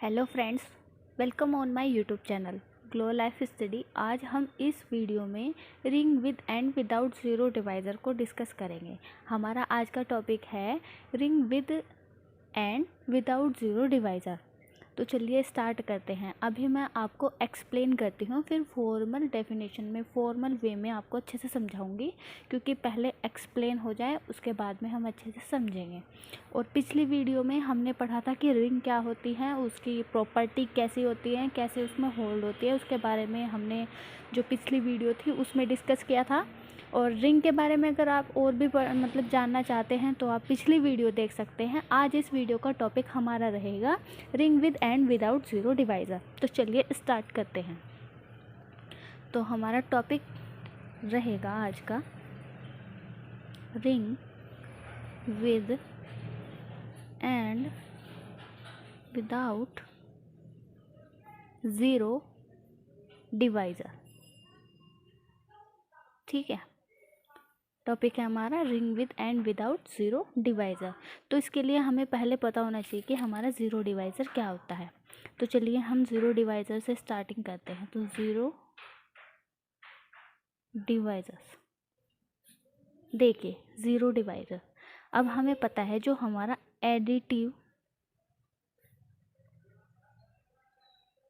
Hello friends, welcome on my YouTube channel glow life study. आज हम इस video में ring with and without zero divisor को discuss करेंगे। हमारा आज का टॉपिक है ring with and without zero divisor. तो चलिए स्टार्ट करते हैं। अभी मैं आपको एक्सप्लेन करती हूँ, फिर फॉर्मल डेफिनेशन में फॉर्मल वे में आपको अच्छे से समझाऊंगी, क्योंकि पहले एक्सप्लेन हो जाए उसके बाद में हम अच्छे से समझेंगे। और पिछली वीडियो में हमने पढ़ा था कि रिंग क्या होती है, उसकी प्रॉपर्टी कैसी होती है, कैसे उसमें होल्ड होती है, उसके बारे में हमने जो पिछली वीडियो थी उसमें डिस्कस किया था। और रिंग के बारे में अगर आप और भी जानना चाहते हैं तो आप पिछली वीडियो देख सकते हैं। आज इस वीडियो का टॉपिक हमारा रहेगा ring with and without zero divisor. तो चलिए स्टार्ट करते हैं। तो हमारा टॉपिक रहेगा आज का ring with and without zero divisor. ठीक है, टॉपिक है हमारा ring with and without zero divisor. तो इसके लिए हमें पहले पता होना चाहिए कि हमारा ज़ीरो डिवाइज़र क्या होता है। तो चलिए हम ज़ीरो डिवाइज़र से स्टार्टिंग करते हैं। तो ज़ीरो डिवाइज़र्स, देखिए ज़ीरो डिवाइज़र। अब हमें पता है जो हमारा एडिटिव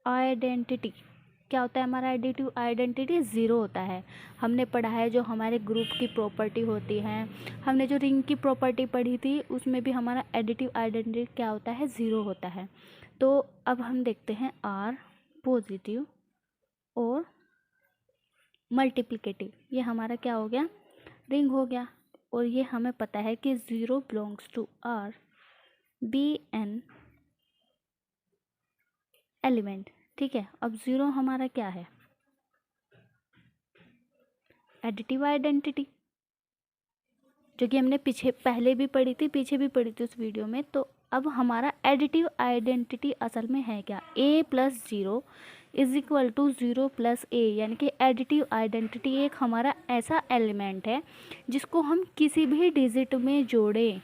आइडेंटिटी क्या होता है, हमारा एडिटिव आइडेंटिटी ज़ीरो होता है। हमने पढ़ा है जो हमारे ग्रुप की प्रॉपर्टी होती है, हमने जो रिंग की प्रॉपर्टी पढ़ी थी उसमें भी हमारा एडिटिव आइडेंटिटी क्या होता है, ज़ीरो होता है। तो अब हम देखते हैं आर पॉजिटिव और मल्टीप्लिकेटिव, ये हमारा क्या हो गया, रिंग हो गया। और ये हमें पता है कि zero belongs to R be an element. ठीक है, अब ज़ीरो हमारा क्या है, एडिटिव आइडेंटिटी, जो कि हमने पहले भी पढ़ी थी, पीछे भी पढ़ी थी उस वीडियो में। तो अब हमारा एडिटिव आइडेंटिटी असल में है क्या, a plus zero is equal to zero plus a. यानी कि एडिटिव आइडेंटिटी एक हमारा ऐसा एलिमेंट है जिसको हम किसी भी डिजिट में जोड़ें,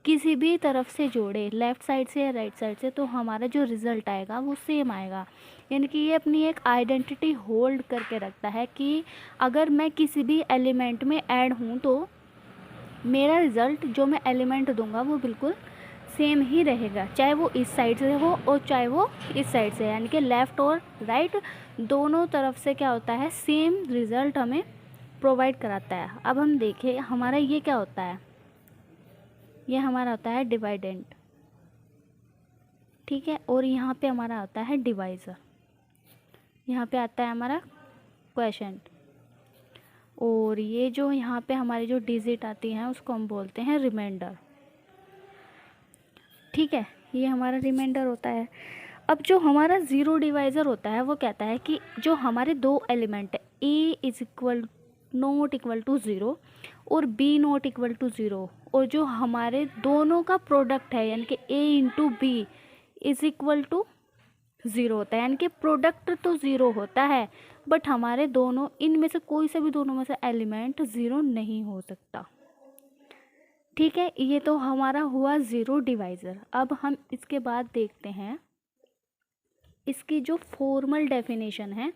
किसी भी तरफ से जोड़े, लेफ़्ट साइड से या राइट साइड से, तो हमारा जो रिज़ल्ट आएगा वो सेम आएगा। यानी कि ये अपनी एक आइडेंटिटी होल्ड करके रखता है कि अगर मैं किसी भी एलिमेंट में ऐड हूँ तो मेरा रिज़ल्ट जो मैं एलिमेंट दूंगा वो बिल्कुल सेम ही रहेगा, चाहे वो इस साइड से हो और चाहे वो इस साइड से। यानी कि लेफ़्ट और राइट दोनों तरफ से क्या होता है, सेम रिज़ल्ट हमें प्रोवाइड कराता है। अब हम देखें हमारा ये क्या होता है, ये हमारा होता है डिवाइडेंट। ठीक है, और यहाँ पे हमारा आता है डिवाइज़र, यहाँ पे आता है हमारा क्वोशंट। और ये जो यहाँ पे हमारी जो डिजिट आती हैं उसको हम बोलते हैं रिमाइंडर। ठीक है, ये हमारा रिमाइंडर होता है। अब जो हमारा ज़ीरो डिवाइज़र होता है वो कहता है कि जो हमारे दो एलिमेंट है, a is equal not equal to zero और b not equal to zero, और जो हमारे दोनों का प्रोडक्ट है यानी कि a into b is equal to zero होता है। यानी कि प्रोडक्ट तो ज़ीरो होता है बट हमारे दोनों इनमें से कोई से भी दोनों में से एलिमेंट ज़ीरो नहीं हो सकता। ठीक है, ये तो हमारा हुआ ज़ीरो डिवाइज़र। अब हम इसके बाद देखते हैं इसकी जो फॉर्मल डेफिनेशन है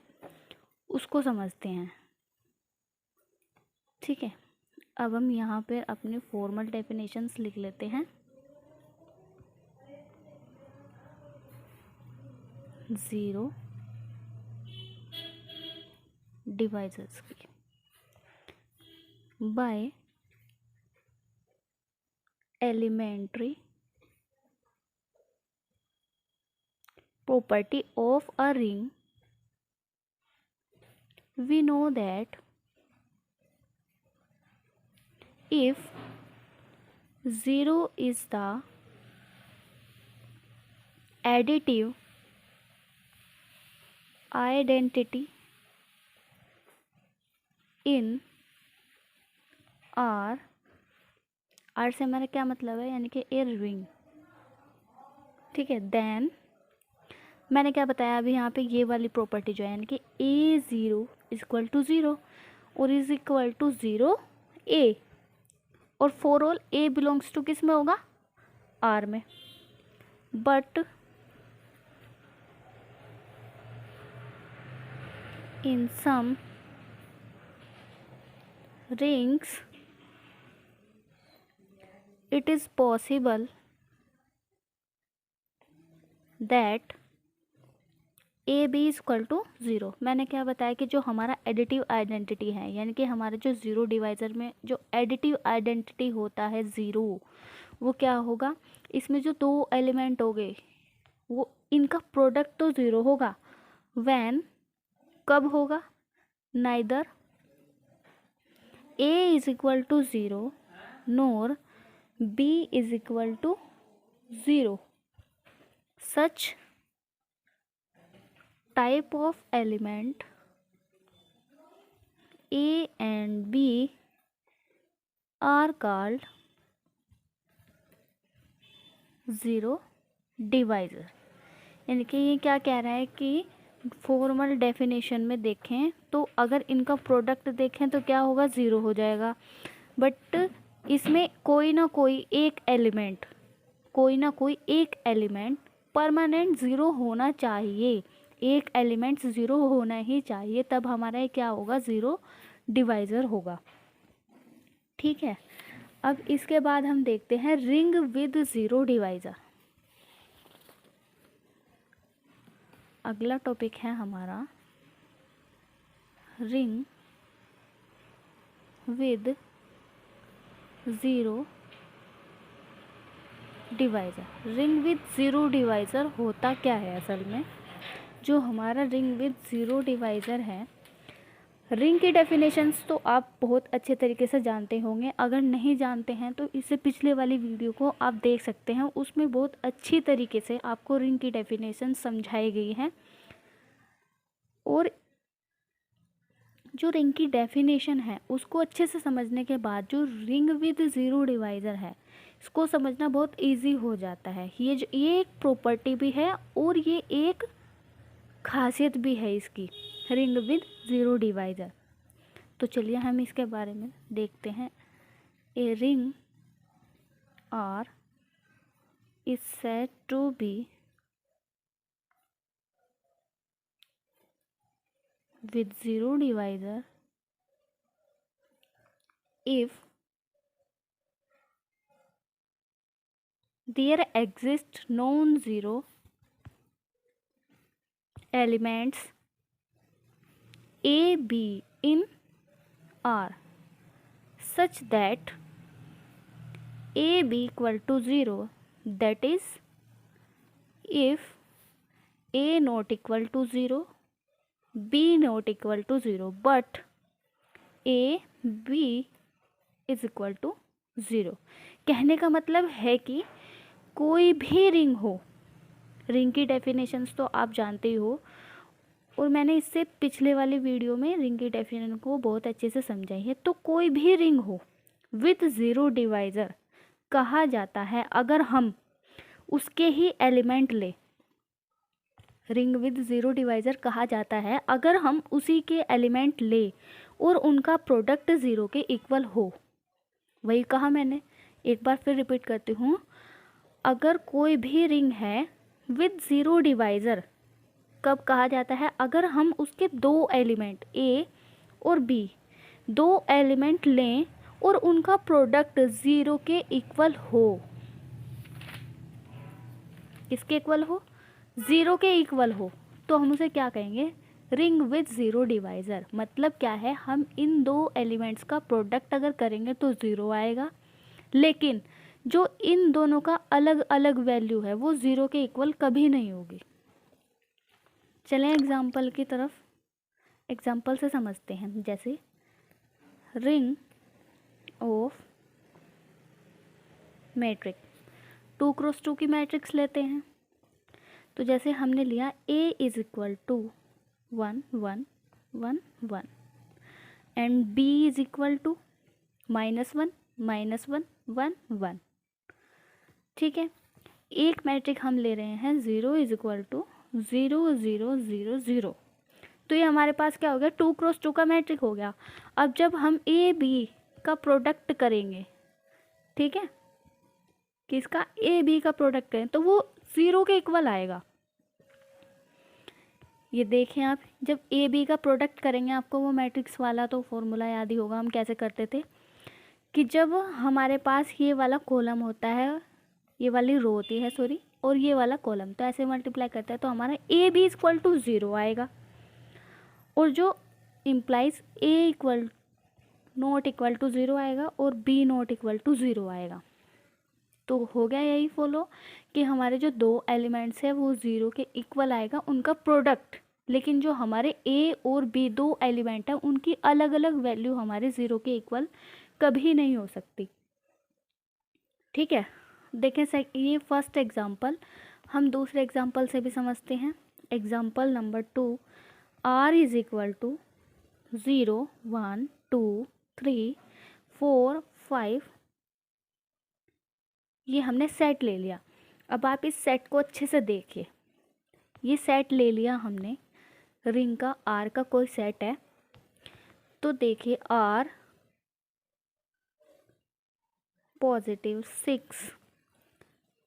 उसको समझते हैं। ठीक है, अब हम यहाँ पर अपने फॉर्मल डेफिनेशंस लिख लेते हैं। ज़ीरो डिवाइज़र्स की bye elementary property of a ring, we know that if 0 is the additive identity in R, R से हमारा क्या मतलब है, यानी कि ए रिंग। ठीक है, देन मैंने क्या बताया अभी यहाँ पे, ये वाली प्रॉपर्टी जो है यानी कि a zero is equal to zero और is equal to zero a, और for all a belongs to किस में होगा, आर में। But in some rings it is possible that a b is equal to zero. मैंने क्या बताया कि जो हमारा एडिटिव आइडेंटिटी है, यानी कि हमारा जो ज़ीरो डिवाइज़र में जो एडिटिव आइडेंटिटी होता है ज़ीरो, वो क्या होगा, इसमें जो दो एलिमेंट हो गए वो इनका प्रोडक्ट तो ज़ीरो होगा। व्हेन, कब होगा, neither A is equal to zero nor B is equal to zero. Such type of element A and B are called zero divisor. यानी कि ये क्या कह रहा है कि फॉर्मल डेफिनेशन में देखें तो अगर इनका प्रोडक्ट देखें तो क्या होगा, ज़ीरो हो जाएगा। बट इसमें कोई ना कोई एक एलिमेंट परमानेंट ज़ीरो होना चाहिए। एक एलिमेंट ज़ीरो होना ही चाहिए, तब हमारा ये क्या होगा, ज़ीरो डिवाइज़र होगा। ठीक है, अब इसके बाद हम देखते हैं रिंग विद ज़ीरो डिवाइज़र। अगला टॉपिक है हमारा ring with zero divisor. Ring with zero divisor होता क्या है असल में? जो हमारा रिंग विद ज़ीरो डिवाइज़र है, रिंग की डेफिनेशंस तो आप बहुत अच्छे तरीके से जानते होंगे। अगर नहीं जानते हैं तो इससे पिछले वाली वीडियो को आप देख सकते हैं, उसमें बहुत अच्छी तरीके से आपको रिंग की डेफिनेशन समझाई गई है। और जो रिंग की डेफिनेशन है उसको अच्छे से समझने के बाद जो रिंग विद ज़ीरो डिवाइज़र है, इसको समझना बहुत इजी हो जाता है। ये एक प्रॉपर्टी भी है और ये एक खासियत भी है इसकी, रिंग विद ज़ीरो डिवाइज़र। तो चलिए हम इसके बारे में देखते हैं। A ring R is said to be with zero divisor if there exist non-zero elements A, B in R such that A be equal to 0, that is if A not equal to 0, B not equal to 0, but A, B is equal to 0। कहने का मतलब है कि कोई भी ring हो, ring की definitions तो आप जानते ही हो, और मैंने इससे पिछले वाली वीडियो में रिंग की डेफिनेशन को बहुत अच्छे से समझाई है। तो कोई भी रिंग हो विद ज़ीरो डिवाइज़र कहा जाता है अगर हम उसके ही एलिमेंट ले। रिंग विद ज़ीरो डिवाइज़र कहा जाता है अगर हम उसी के एलिमेंट ले और उनका प्रोडक्ट ज़ीरो के इक्वल हो। वही कहा मैंने, एक बार फिर रिपीट करती हूँ। अगर कोई भी रिंग है विद ज़ीरो डिवाइज़र कब कहा जाता है, अगर हम उसके दो एलिमेंट ए और बी, दो एलिमेंट लें और उनका प्रोडक्ट ज़ीरो के इक्वल हो। किसके इक्वल हो? ज़ीरो के इक्वल हो, तो हम उसे क्या कहेंगे, रिंग विद ज़ीरो डिवाइज़र। मतलब क्या है, हम इन दो एलिमेंट्स का प्रोडक्ट अगर करेंगे तो ज़ीरो आएगा, लेकिन जो इन दोनों का अलग अलग वैल्यू है वो ज़ीरो के इक्वल कभी नहीं होगी। चलें एग्जाम्पल की तरफ, एग्जाम्पल से समझते हैं। जैसे रिंग ऑफ मैट्रिक्स, 2x2 की मैट्रिक्स लेते हैं। तो जैसे हमने लिया A is equal to 1 1 1 1 and B is equal to -1 -1 1 1। ठीक है, एक मैट्रिक हम ले रहे हैं 0 इज इक्वल टू 0 0 0 0। तो ये हमारे पास क्या हो गया, 2x2 का मैट्रिक हो गया। अब जब हम ए बी का प्रोडक्ट करेंगे, ठीक है, किसका, ए बी का प्रोडक्ट करें, तो वो 0 के इक्वल आएगा। ये देखें आप, जब ए बी का प्रोडक्ट करेंगे, आपको वो मैट्रिक्स वाला तो फॉर्मूला याद ही होगा, हम कैसे करते थे कि जब हमारे पास ये वाला कॉलम होता है, ये वाली रो होती है सॉरी, और ये वाला कॉलम, तो ऐसे मल्टीप्लाई करता है तो हमारा ए बी इक्वल टू 0 आएगा, और जो implies A equal not equal to 0 आएगा और बी नॉट इक्वल टू 0 आएगा। तो हो गया यही फॉलो कि हमारे जो दो एलिमेंट्स है वो 0 के इक्वल आएगा उनका प्रोडक्ट, लेकिन जो हमारे ए और बी दो एलिमेंट है उनकी अलग अलग वैल्यू हमारे 0 के इक्वल कभी नहीं हो सकती। ठीक है, देखें ये फर्स्ट एग्जांपल, हम दूसरे एग्जांपल से भी समझते हैं। Example number 2, r is equal to 0 1 2 3 4 5, ये हमने सेट ले लिया। अब आप इस सेट को अच्छे से देखिए, ये सेट ले लिया हमने, रिंग का आर का कोई सेट है, तो देखिए आर पॉजिटिव 6,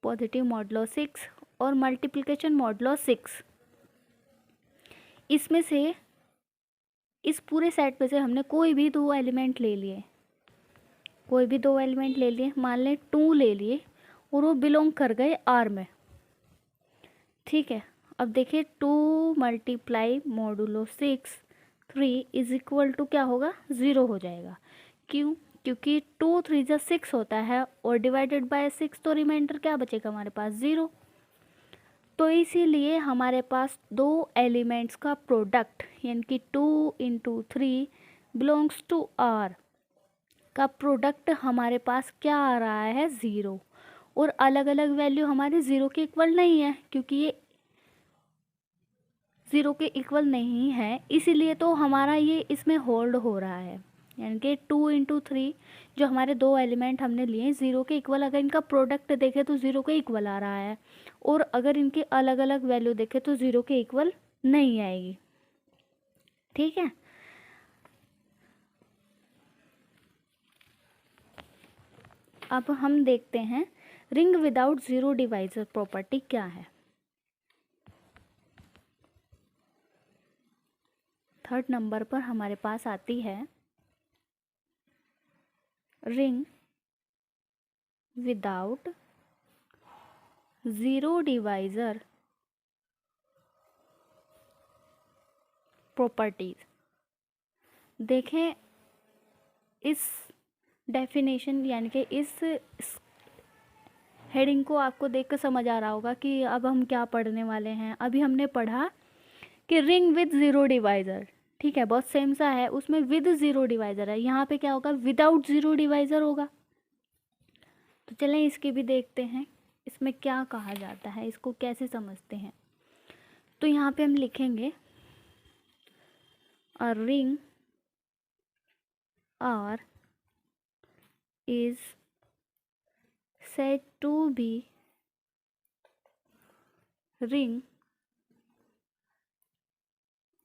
पॉजिटिव मॉडुलो 6 और मल्टीप्लिकेशन मॉडुलो 6, इसमें से इस पूरे सेट में से हमने कोई भी दो एलिमेंट ले लिए, कोई भी दो एलिमेंट ले लिए, मान लें 2 ले लिए और वो बिलोंग कर गए आर में। ठीक है, अब देखिए 2 multiply modulo 6 3 is equal to क्या होगा, 0 हो जाएगा। क्यों? क्योंकि 2 3 जा 6 होता है और डिवाइडेड बाय 6, तो रिमाइंडर क्या बचेगा हमारे पास, 0। तो इसीलिए हमारे पास दो एलिमेंट्स का प्रोडक्ट यानी कि 2 इंटू 3 बिलोंग्स टू आर का प्रोडक्ट हमारे पास क्या आ रहा है, 0, और अलग अलग वैल्यू हमारे 0 के इक्वल नहीं है, क्योंकि ये 0 के इक्वल नहीं है, इसीलिए तो हमारा ये इसमें होल्ड हो रहा है। यानी कि 2 इंटू 3 जो हमारे दो एलिमेंट हमने लिए 0 के इक्वल, अगर इनका प्रोडक्ट देखें तो 0 के इक्वल आ रहा है, और अगर इनकी अलग अलग वैल्यू देखें तो 0 के इक्वल नहीं आएगी। ठीक है, अब हम देखते हैं ring without zero divisor property क्या है। थर्ड नंबर पर हमारे पास आती है ring without zero divisor properties. देखें इस डेफिनेशन यानी कि इस हेडिंग को आपको देखकर समझ आ रहा होगा कि अब हम क्या पढ़ने वाले हैं। अभी हमने पढ़ा कि रिंग विद ज़ीरो डिवाइज़र, ठीक है, बहुत सेम सा है, उसमें विद ज़ीरो डिवाइज़र है, यहाँ पे क्या होगा, विदाउट ज़ीरो डिवाइज़र होगा। तो चलें इसकी भी देखते हैं, इसमें क्या कहा जाता है, इसको कैसे समझते हैं। तो यहाँ पे हम लिखेंगे a ring R is said to be ring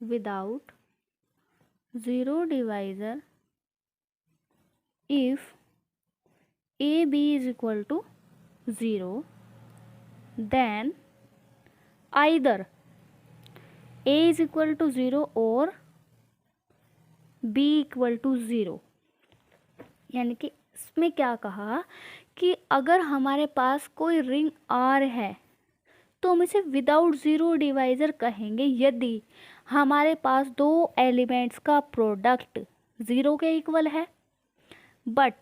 without zero divisor if AB is equal to 0, then either A is equal to 0 or B equal to 0। यानी कि इसमें क्या कहा कि अगर हमारे पास कोई रिंग आर है तो हम इसे विदाउट ज़ीरो डिवाइज़र कहेंगे यदि हमारे पास दो एलिमेंट्स का प्रोडक्ट 0 के इक्वल है, बट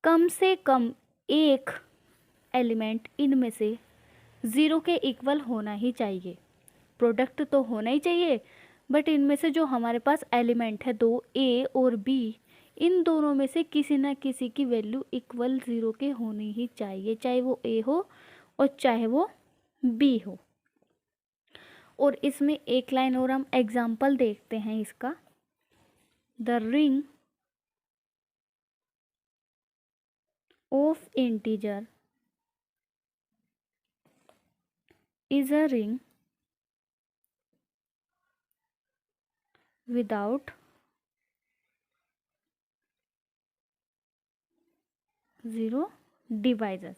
कम से कम एक एलिमेंट इनमें से 0 के इक्वल होना ही चाहिए। प्रोडक्ट तो होना ही चाहिए, बट इनमें से जो हमारे पास एलिमेंट है दो, ए और बी, इन दोनों में से किसी ना किसी की वैल्यू इक्वल 0 के होनी ही चाहिए, चाहे वो ए हो और चाहे वो बी हो। और इसमें एक लाइन और हम एग्जाम्पल देखते हैं इसका। The ring of integer is a ring without zero divisor.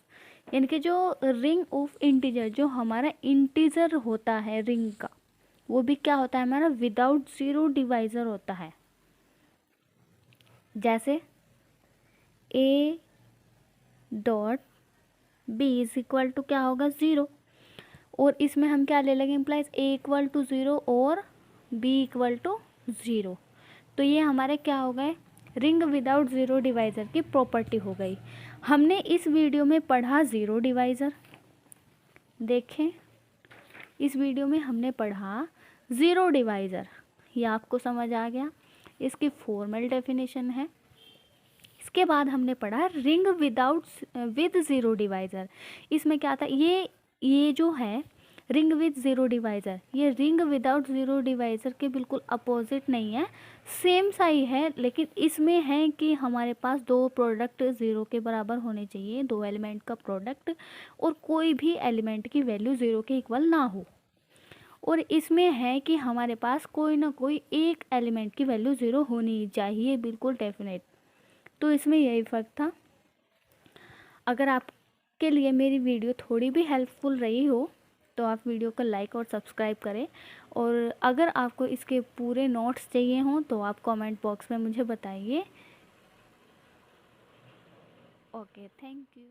यानी कि जो रिंग ऑफ इंटीजर, जो हमारा इंटीजर होता है रिंग का, वो भी क्या होता है हमारा, विदाउट ज़ीरो डिवाइज़र होता है। जैसे a dot b is equal to क्या होगा, ज़ीरो, और इसमें हम क्या ले लेंगे implies, a equal to zero और b इक्वल टू ज़ीरो। तो ये हमारे क्या हो गए, रिंग विदाउट ज़ीरो डिवाइज़र की प्रॉपर्टी हो गई। हमने इस वीडियो में पढ़ा ज़ीरो डिवाइज़र, देखें इस वीडियो में हमने पढ़ा ज़ीरो डिवाइज़र, ये आपको समझ आ गया, इसकी फॉर्मल डेफिनेशन है। इसके बाद हमने पढ़ा रिंग विद ज़ीरो डिवाइज़र। इसमें क्या था, ये जो है रिंग विद ज़ीरो डिवाइज़र, ये रिंग विदाउट ज़ीरो डिवाइज़र के बिल्कुल अपोजिट नहीं है, सेम सा ही है, लेकिन इसमें है कि हमारे पास दो प्रोडक्ट ज़ीरो के बराबर होने चाहिए, दो एलिमेंट का प्रोडक्ट, और कोई भी एलिमेंट की वैल्यू ज़ीरो के इक्वल ना हो। और इसमें है कि हमारे पास कोई ना कोई एक एलिमेंट की वैल्यू ज़ीरो होनी चाहिए, बिल्कुल डेफिनेट। तो इसमें यही फ़र्क था। अगर आपके लिए मेरी वीडियो थोड़ी भी हेल्पफुल रही हो तो आप वीडियो को लाइक और सब्सक्राइब करें, और अगर आपको इसके पूरे नोट्स चाहिए हों तो आप कमेंट बॉक्स में मुझे बताइए। Okay, thank you.